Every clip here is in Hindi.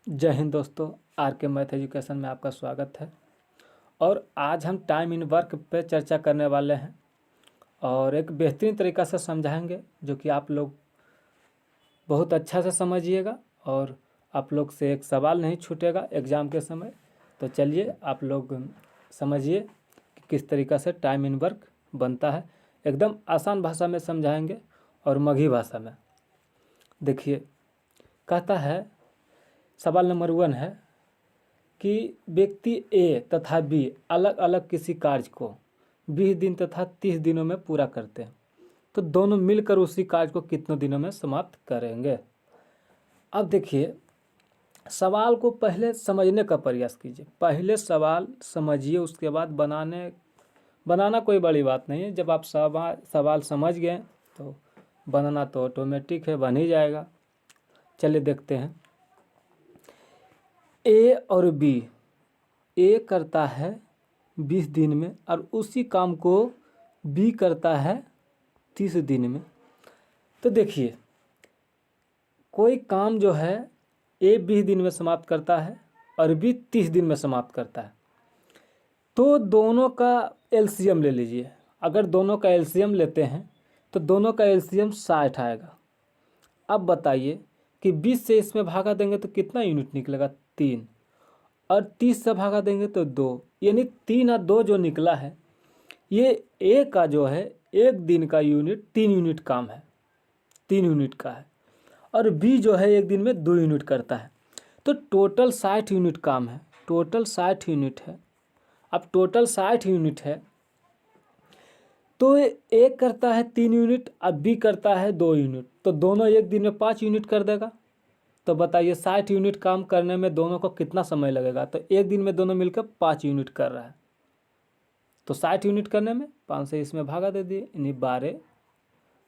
जय हिंद दोस्तों। आर के मैथ एजुकेशन में आपका स्वागत है। और आज हम टाइम इन वर्क पे चर्चा करने वाले हैं और एक बेहतरीन तरीक़ा से समझाएंगे जो कि आप लोग बहुत अच्छा से समझिएगा और आप लोग से एक सवाल नहीं छूटेगा एग्ज़ाम के समय। तो चलिए आप लोग समझिए कि किस तरीक़ा से टाइम इन वर्क बनता है। एकदम आसान भाषा में समझाएंगे और मगही भाषा में। देखिए, कहता है सवाल नंबर 1 है कि व्यक्ति ए तथा बी अलग अलग किसी कार्य को 20 दिन तथा 30 दिनों में पूरा करते हैं, तो दोनों मिलकर उसी कार्य को कितने दिनों में समाप्त करेंगे। अब देखिए, सवाल को पहले समझने का प्रयास कीजिए। पहले सवाल समझिए, उसके बाद बनाना कोई बड़ी बात नहीं है। जब आप सवाल समझ गए तो बनाना तो ऑटोमेटिक है, बन ही जाएगा। चलिए देखते हैं। ए और बी, ए करता है 20 दिन में और उसी काम को बी करता है 30 दिन में। तो देखिए, कोई काम जो है ए 20 दिन में समाप्त करता है और बी 30 दिन में समाप्त करता है, तो दोनों का एलसीएम ले लीजिए। अगर दोनों का एलसीएम लेते हैं तो दोनों का एलसीएम 60 आएगा। अब बताइए कि 20 से इसमें भागा देंगे तो कितना यूनिट निकलेगा? 3। और 30 से भागा देंगे तो 2, यानी 3 और 2 जो निकला है, ये ए का जो है एक दिन का यूनिट 3 यूनिट काम है, 3 यूनिट का है। और बी जो है एक दिन में 2 यूनिट करता है। तो टोटल 60 यूनिट काम है, टोटल 60 यूनिट है। अब टोटल 60 यूनिट है तो ए करता है 3 यूनिट, अब बी करता है 2 यूनिट, तो दोनों एक दिन में 5 यूनिट कर देगा। तो बताइए 60 यूनिट काम करने में दोनों को कितना समय लगेगा? तो एक दिन में दोनों मिलकर 5 यूनिट कर रहा है, तो 60 यूनिट करने में 5 से इसमें भागा दे दिए, यानी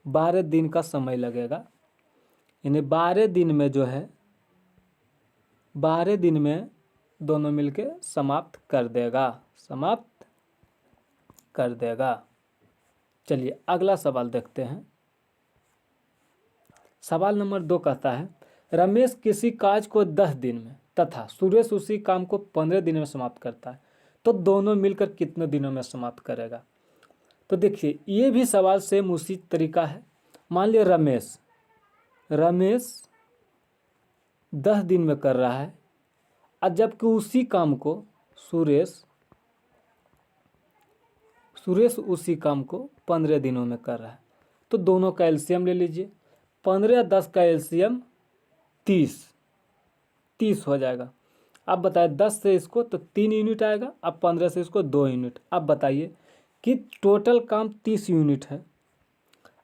12 दिन का समय लगेगा। यानी 12 दिन में जो है 12 दिन में दोनों मिलके समाप्त कर देगा। चलिए अगला सवाल देखते हैं। सवाल नंबर 2 कहता है रमेश किसी कार्य को 10 दिन में तथा सुरेश उसी काम को 15 दिन में समाप्त करता है, तो दोनों मिलकर कितने दिनों में समाप्त करेगा। तो देखिए, ये भी सवाल सेम उसी तरीका है। मान लिया रमेश 10 दिन में कर रहा है और जबकि उसी काम को सुरेश उसी काम को 15 दिनों में कर रहा है, तो दोनों का एलसीएम ले लीजिए। 15 10 का एलसीएम 30 हो जाएगा। अब बताइए 10 से इसको तो 3 यूनिट आएगा, अब 15 से इसको 2 यूनिट। अब बताइए कि टोटल काम 30 यूनिट है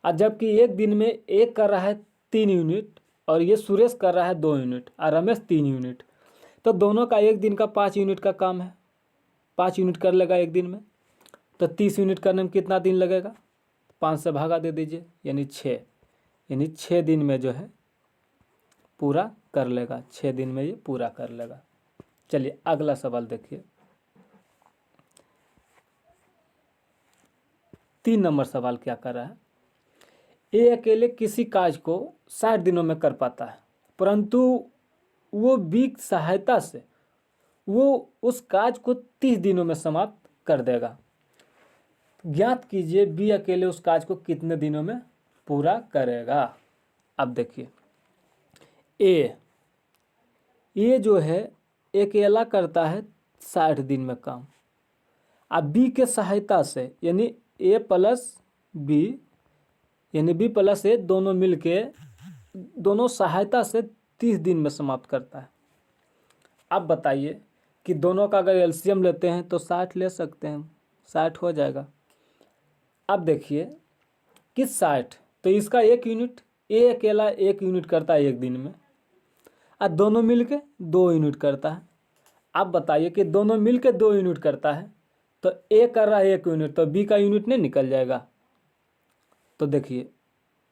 और जबकि एक दिन में एक कर रहा है 3 यूनिट और ये सुरेश कर रहा है 2 यूनिट और रमेश 3 यूनिट, तो दोनों का एक दिन का 5 यूनिट का काम है, 5 यूनिट कर लेगा एक दिन में। तो 30 यूनिट करने में कितना दिन लगेगा? 5 से भागा दे दीजिए, यानी 6, यानी 6 दिन में जो है पूरा कर लेगा, 6 दिन में ये पूरा कर लेगा। चलिए अगला सवाल देखिए। 3 नंबर सवाल क्या कर रहा है? ए अकेले किसी कार्य को 60 दिनों में कर पाता है, परंतु वो बी की सहायता से वो उस कार्य को 30 दिनों में समाप्त कर देगा। ज्ञात कीजिए बी अकेले उस कार्य को कितने दिनों में पूरा करेगा। अब देखिए, ए जो है अकेला करता है 60 दिन में काम, अब बी के सहायता से यानी ए प्लस बी यानी बी प्लस ए दोनों मिलके दोनों सहायता से 30 दिन में समाप्त करता है। अब बताइए कि दोनों का अगर एलसीएम लेते हैं तो 60 ले सकते हैं, 60 हो जाएगा। अब देखिए कि 60 तो इसका 1 यूनिट, ए अकेला 1 यूनिट करता है एक दिन में और दोनों मिलके 2 यूनिट करता है। अब बताइए कि दोनों मिलके 2 यूनिट करता है तो ए कर रहा है 1 यूनिट, तो बी का यूनिट नहीं निकल जाएगा। तो देखिए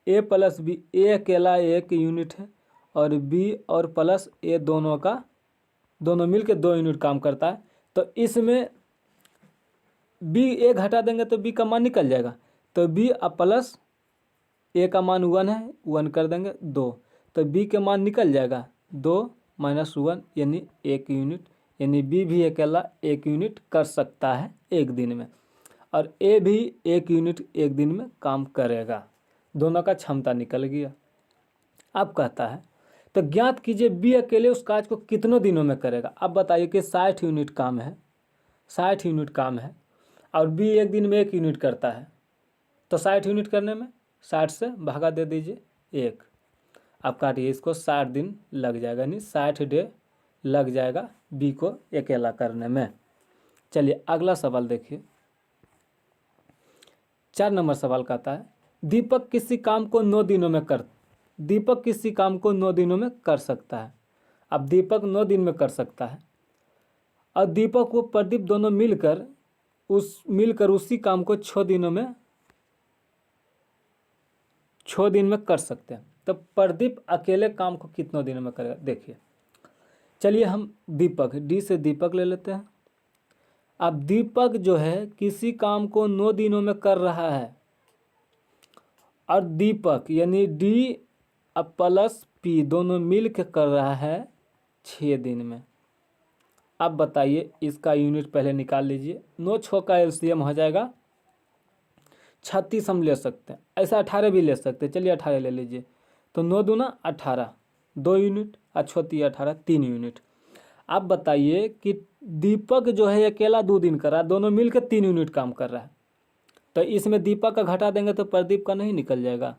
ए प्लस बी, ए अकेला 1 यूनिट है और बी और प्लस ए दोनों मिलके 2 यूनिट काम करता है, तो इसमें बी ए घटा देंगे तो बी का मान निकल जाएगा। तो बी और प्लस ए का मान 1 है, 1 कर देंगे 2, तो बी के मान निकल जाएगा 2 -1 यानी 1 यूनिट, यानी बी भी अकेला 1 यूनिट कर सकता है एक दिन में, और ए भी 1 यूनिट एक दिन में काम करेगा। दोनों का क्षमता निकल गया। अब कहता है तो ज्ञात कीजिए बी अकेले उस कार्य को कितनों दिनों में करेगा। अब बताइए कि 60 यूनिट काम है, 60 यूनिट काम है और बी एक दिन में 1 यूनिट करता है, तो 60 यूनिट करने में 60 से भागा दे दीजिए 1। अब काटिए इसको, 60 दिन लग जाएगा, यानी 60 डे लग जाएगा बी को अकेला करने में। चलिए अगला सवाल देखिए, 4 नंबर सवाल कहता है दीपक किसी काम को 9 दिनों में कर सकता है। अब दीपक 9 दिन में कर सकता है और दीपक व प्रदीप दोनों मिलकर उसी काम को 6 दिन में कर सकते हैं। तो प्रदीप अकेले काम को कितनों दिनों में करेगा। देखिए चलिए हम दीपक, डी से दीपक ले लेते हैं। अब दीपक जो है किसी काम को 9 दिनों में कर रहा है और दीपक यानी डी अब प्लस पी दोनों मिल के कर रहा है 6 दिन में। अब बताइए इसका यूनिट पहले निकाल लीजिए। 9 6 का एलसीएम हो जाएगा 36 हम ले सकते हैं, ऐसा 18 भी ले सकते हैं। चलिए 18 ले लीजिए, तो 9 दूना 18, 2 यूनिट, अछोती 18 3 यूनिट। अब बताइए कि दीपक जो है अकेला 2 दिन कर रहा है, दोनों मिलकर 3 यूनिट काम कर रहा है, तो इसमें दीपक का घटा देंगे तो प्रदीप का नहीं निकल जाएगा।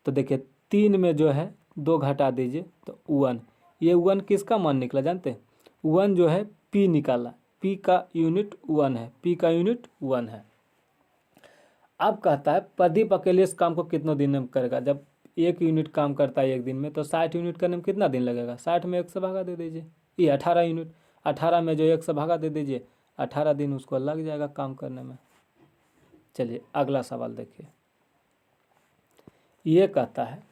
तो देखिए 3 में जो है 2 घटा दीजिए तो 1, ये 1 किसका मान निकला जानते हैं, 1 जो है पी निकाला, पी का यूनिट 1 है, पी का यूनिट 1 है। अब कहता है प्रदीप अकेले इस काम को कितनों दिन में करेगा। जब 1 यूनिट काम करता है एक दिन में, तो 60 यूनिट करने में कितना दिन लगेगा। 60 में 1 से भागा दे दीजिए, ये 18 यूनिट, 18 में जो 1 से भागा दे दीजिए, 18 दिन उसको लग जाएगा काम करने में। चलिए अगला सवाल देखिए, ये कहता है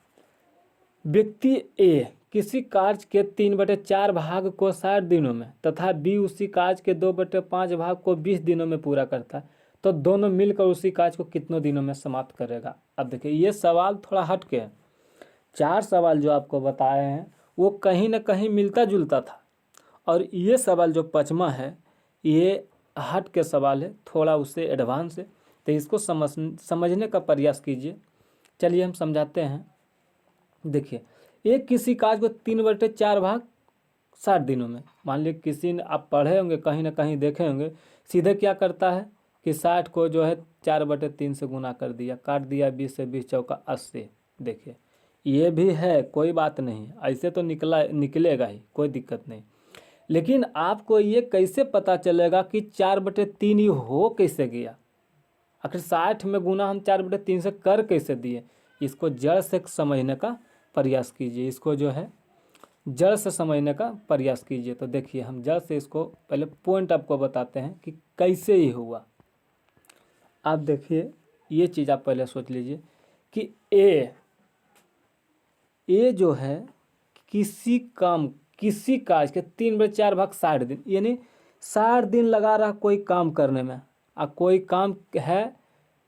व्यक्ति ए किसी कार्य के 3/4 भाग को 60 दिनों में तथा बी उसी कार्य के 2/5 भाग को 20 दिनों में पूरा करता है, तो दोनों मिलकर उसी कार्य को कितनों दिनों में समाप्त करेगा। अब देखिए ये सवाल थोड़ा हट के है, 4 सवाल जो आपको बताए हैं वो कहीं ना कहीं मिलता जुलता था, और ये सवाल जो 5वां है ये हट के सवाल है, थोड़ा उससे एडवांस है, तो इसको समझने का प्रयास कीजिए। चलिए हम समझाते हैं। देखिए एक किसी कार्य को 3/4 भाग 60 दिनों में, मान लीजिए किसी ने, आप पढ़े होंगे कहीं ना कहीं देखे होंगे, सीधे क्या करता है कि 60 को जो है 4/3 से गुना कर दिया, काट दिया, 20 से 20 चौका 80। देखिए ये भी है, कोई बात नहीं, ऐसे तो निकलेगा ही, कोई दिक्कत नहीं। लेकिन आपको ये कैसे पता चलेगा कि 4/3 ही हो कैसे गया, आखिर 60 में गुना हम 4/3 से कर कैसे दिए। इसको जड़ से समझने का प्रयास कीजिए, इसको जो है जड़ से समझने का प्रयास कीजिए। तो देखिए हम जड़ से इसको पहले पॉइंट आपको बताते हैं कि कैसे ही हुआ। आप देखिए ये चीज़ आप पहले सोच लीजिए कि ए जो है किसी कार्य के 3/4 भाग 60 दिन, यानी 60 दिन लगा रहा कोई काम करने में, और कोई काम है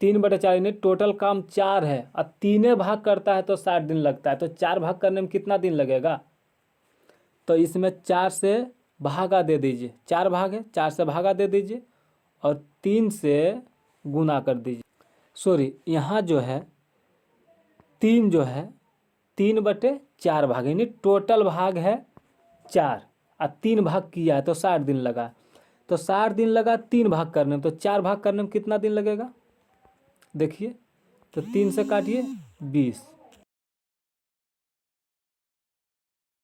3/4 यानी टोटल काम 4 है और 3 भाग करता है तो 60 दिन लगता है, तो 4 भाग करने में कितना दिन लगेगा। तो इसमें 4 से भागा दे दीजिए, 4 भाग है, 4 से भागा दे दीजिए और 3 से गुना कर दीजिए। सॉरी, यहाँ जो है 3 जो है 3/4 भाग, यानी टोटल भाग है 4 और 3 भाग किया है तो 60 दिन लगा, तो 60 दिन लगा 3 भाग करने में, तो 4 भाग करने में कितना दिन लगेगा। देखिए तो 3 से काटिए 20,